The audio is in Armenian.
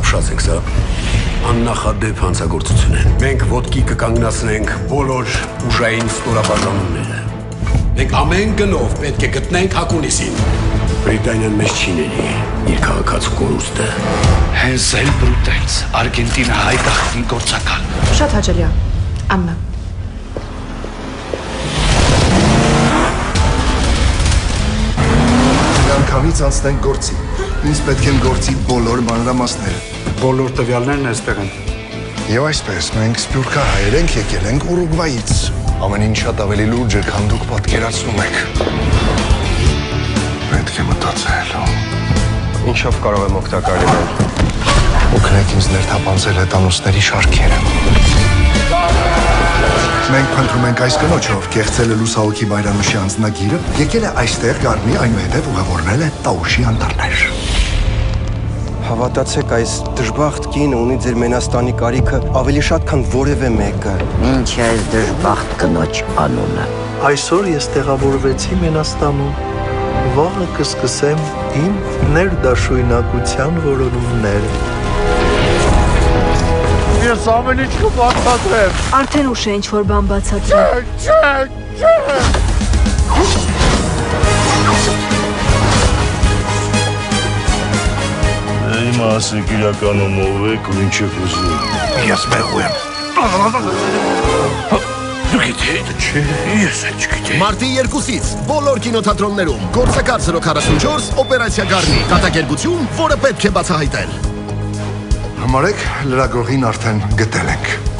ապշած եք սա։ Աննախադեպ հանցագործություն են։ Մենք ոտքի կկանգնացնենք բոլոր ուժային ստորաբաժանումները։ Մենք ամեն գնով պետք է գտնենք Հակունիսին։ Բրիտանիան մեզ չի ների իր քաղաքացու կորուստը։ Հենց էլ բրուտելց, Արգենտինա հայ գաղտնի գործակալ։ Շատ հաճելի է, Աննա։ Միանգամից անցնենք գործի։ Ինձ պետք են գործի բոլոր մանրամասները։ Բոլոր տվյալներն այստեղ են։ Եվ այսպես մենք սփյուռքահայեր ենք եկել ենք Ուրուգվայից։ Ամեն ինչ շատ ավելի լուրջ է, քան դուք պատկերացնում եք։ Պետք է մտածել։ Ինչով կարող եմ օգտակար լինել։ Օգնեք ինձ ներթափանցել հետանոցների շարքերը։ Մենք փնտրում ենք այս կնոջով կեղծել է Լուսահոգի Բայրամիշի անձնագիրը, եկել է այստեղ Գառնի, այնուհետև ուղևորվել է Տաուշի անտառներ։ Հավատացեք, այս դժբախտ կինը ունի ձեր Մենաստանի կարիքը ավելի շատ, քան որևէ մեկը։ Ինչ է այս դժբախտ կնոջ անունը։ Այսօր ես տեղավորվեցի Մենաստանում։ Վաղը կսկսեմ իմ ներդաշույնակության որոնումները։ Ես ամեն ինչ կբացատրեմ։ Արդեն ուշ է ինչ-որ բան բացատրել։ Չէ։ Իմ ասեք իրականում ով եք ու ինչ եք ուզում։ Ես մեղու եմ։ Դու գիտեք, չէ, ես էլ չգիտեի։ Մարտի 2-ից բոլոր կինոթատրոններում գործակալ 044 օպերացիա Գառնի կատակերգություն, որը պետք է բացահայտել։ Համարեք, լրագրողին արդեն գտել ենք։